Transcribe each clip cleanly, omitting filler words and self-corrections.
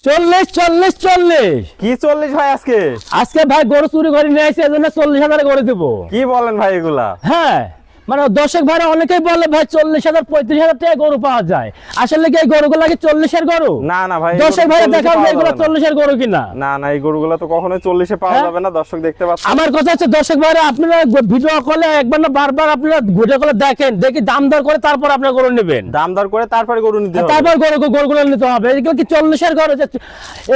40 কি 40 ভাই আজকে ভাই গরু চুরি করে নিয়ে আসছে, এজন্য 40,000 করে দেবো। কি বলেন ভাই এগুলা? হ্যাঁ, মানে দর্শক ভাইরা অনেকেই বলে ভাই 40,000 35,000 টাকা গরু পাওয়া যায়। আসলে কি এই গরুগুলো কি 40-এর গরু? না না ভাই, দর্শক ভাইরা দেখাও যে এগুলো 40-এর গরু কিনা। না না, এই গরুগুলো তো কখনোই 40 এ পাওয়া যাবে না। দর্শক দেখতে পাচ্ছেন। আমার কথা হচ্ছে দর্শক ভাইরা আপনারা ভিডিও কলে একবার না বারবার আপনারা ভিডিও কলে দেখেন, দেখি দাম দর করে তারপর আপনারা গরু নেবেন। দাম দর করে তারপরে গরু নিতে হবে। তারপর গরুগুলো নিতে হবে। এগুলো কি 40-এর গরু?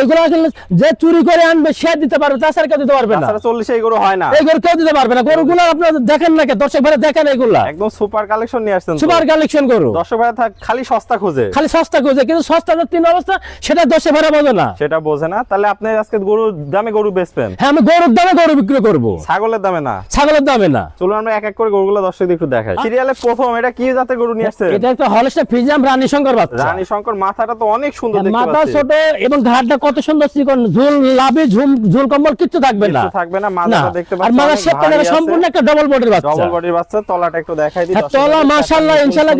এগুলো আসলে যে চুরি করে আনবে সে দিতে পারবে, তাছাড়া কেউ দিতে পারবে না। তাছাড়া 40 এই গরু হয় না। এই গরু কেউ দিতে পারবে না। গরুগুলো আপনারা দেখেন না, দর্শক ভাইরা দেখেন, এগুলা একদম সুপার কালেকশন নিয়ে আসছেন। সুপার কালেকশন গরু। দর্শক ভাইরা খালি সস্তা খোঁজে, খালি সস্তা খোঁজে, কিন্তু সস্তা যে তিন অবস্থা সেটা দর্শক ভাইরা বোঝে না। সেটা বোঝে না। তাহলে আপনি আজকে গরুর দামে গরু বেচবেন? হ্যাঁ, আমি গরুর দামে গরু বিক্রি করবো, ছাগলের দামে না। ছাগলের দামে না। চলুন আমরা এক এক করে গরুগুলো দর্শকদের একটু দেখাই। সিরিয়ালে প্রথম এটা কি জাতের গরু নিয়ে আসছে? এটা একটা হলস্টাইন ফ্রিজিয়ান রানী শঙ্কর বাচ্চা। রানী শঙ্কর। মাথাটা তো অনেক সুন্দর দেখতে মাথা পাচ্ছি। ছোট এবং ঘাড়টা কত সুন্দর চিকন, ঝুল লাভে ঝুল কম্বল কিচ্ছু থাকবে না। কিছু থাকবে না। মাথাটা দেখতে আর পাচ্ছেন মাথার অনেক শেপটা ভারী সম্পূর্ণ আছে। একটা ডবল বডির বাচ্চা। ডবল বডির বাচ্চা। তলাটা একটু দেখাই দিই। হ্যাঁ, তলা মাশাআল্লাহ ইনশাআল্লাহ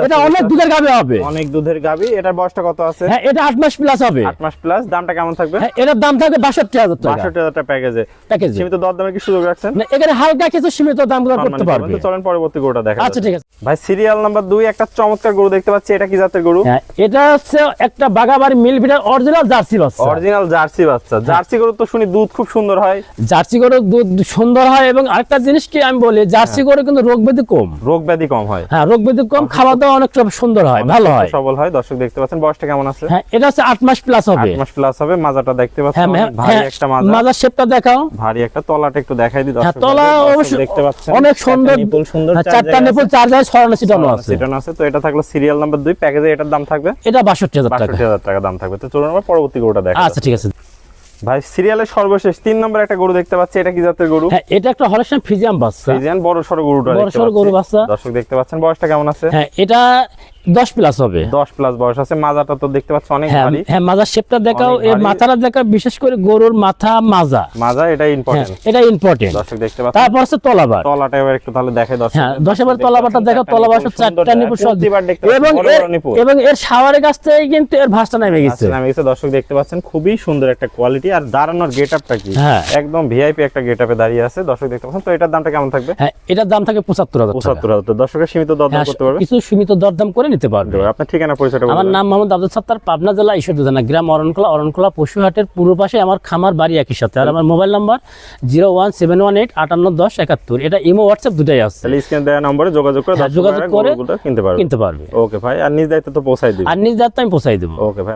এটা অনেক দুধের গাবে হবে। অনেক দুধের গাবি। এটার বয়সটা কত আছে? হ্যাঁ, এটা 8 মাস প্লাস হবে। 8 মাস প্লাস। দামটা কেমন থাকবে? হ্যাঁ, এটার দাম থাকবে 62,000 টাকা। 62,000 টাকা প্যাকেজে। প্যাকেজে সীমিত দরদামে কি সুযোগ রাখছেন? না, এখানে হালকা কিছু সীমিত দাম করতে পারবে। তো চলেন পরবর্তী গরুটা দেখা। আচ্ছা, ঠিক আছে ভাই, সিরিয়াল নাম্বার 2 একটা চমৎকার গরু দেখতে পাচ্ছি। এটা কি জাতের গরু? হ্যাঁ, এটা হচ্ছে একটা বাগাবাড়ি মিল ফিডার অরিজিনাল জার্সি বাচ্চা। অরিজিনাল জার্সি বাচ্চা। জার্সি গরু তো শুনি দুধ খুব সুন্দর হয়। জার্সি গরুর দুধ সুন্দর হয় এবং আরেকটা জিনিস কি আমি বলি, জার্সি গরু কিন্তু রোগ ব্যাধি কম। রোগ ব্যাধি কম হয়। হ্যাঁ, রোগ ব্যাধি কম, খাওয়া দাওয়া অনেক সুন্দর হয়, ভালো হয়, সবল হয়। দর্শক দেখতে পাচ্ছেন। বয়সটা কেমন আছে? হ্যাঁ, এটা হচ্ছে 8 মাস প্লাস হবে। 8 মাস প্লাস হবে। মাজাটা দেখতে পাচ্ছেন হ্যাঁ, অনেক ভারী একটা মাজা। মাজার শেপটা দেখাও। ভারী একটা। তলাটা একটু দেখাই দিই হ্যাঁ, দর্শক। তলা অবশ্য দেখতে পাচ্ছেন অনেক সুন্দর, নিপুল সুন্দর। হ্যাঁ, চারটা নিপুল, চার জায়গায় ছড়ানো ছিটানো আছে। ছিটানো আছে। তো এটা থাকলো সিরিয়াল নাম্বার 2 প্যাকেজে। এটার দাম থাকবে এটা 62,000 টাকা। 62,000 টাকা দাম থাকবে। তো চলুন আমরা পরবর্তী গরুটা দেখাই। আচ্ছা, ঠিক আছে ভাই, সিরিয়ালের সর্বশেষ 3 নম্বর একটা গরু দেখতে পাচ্ছি। এটা কি জাতের গরু? হ্যাঁ, এটা একটা হলস্টাইন ফ্রিজিয়ান বাচ্চা। ফ্রিজিয়ান বড় সরো গরুটা বড় দেখতে সরো পাচ্ছি। গরু বাচ্চা। দর্শক দেখতে পাচ্ছেন। বয়সটা কেমন আছে? হ্যাঁ, এটা 10 প্লাস হবে। 10 প্লাস বয়স আছে। মাজাটা তো দেখতে পাচ্ছ অনেক হ্যাঁ, ভারী। হ্যাঁ, মাজার শেপটা দেখাও, অনেক এর ভারী। মাথাটা দেখাও, বিশেষ করে গরুর মাথা মাজা। মাজা এটা হ্যাঁ, ইম্পর্টেন্ট। এটা ইম্পর্টেন্ট। দর্শক দেখতে পাচ্ছেন। তারপর হচ্ছে তলাবার। তলাটা এবার একটু তাহলে দেখাই দর্শক। হ্যাঁ, 10 তলাবারটা দেখাও। তলাবার চারটা নিপুল এবং এবং এর শাওয়ারের কাছ থেকে কিন্তু এর ভাঁজটা নেমে গেছে। নামে গেছে। দর্শক দেখতে পাচ্ছেন খুবই সুন্দর একটা কোয়ালিটি। আর দাঁড়ানোর গেটআপটা কি হ্যাঁ, একদম ভিআইপি একটা গেটআপে দাঁড়িয়ে আছে। দর্শক দেখতে পাচ্ছেন। তো এটার দামটা কেমন থাকবে? হ্যাঁ, এটার দাম থাকে 75,000 টাকা। 75,000। দর্শকের সীমিত দরদাম হ্যাঁ, করতে পারবে। কিছু সীমিত দরদাম করে নিতে পারবে। আপনার ঠিকানা পরিচয়টা আমার বলুন। নাম মোহাম্মদ আব্দুল সাত্তার, পাবনা জেলা ঈশ্বরদী থানা, গ্রাম অরণখোলা পশুহাটের পূর্ব পাশে আমার খামার বাড়ি একই সাথে। আর আমার মোবাইল নাম্বার 01718 581071। এটা ইমো হোয়াটসঅ্যাপ দুটাই আছে। তাহলে স্ক্রিনে দেওয়া নম্বরে যোগাযোগ করে হ্যাঁ, যোগাযোগ করে গরুগুলো কিনতে পারবে। কিনতে পারবে। ওকে ভাই। আর নিজ দায়িত্ব তো পৌঁছাই দিবেন। আর নিজ দায়িত্ব আমি পৌঁছাই দেবো। ওকে ভাই।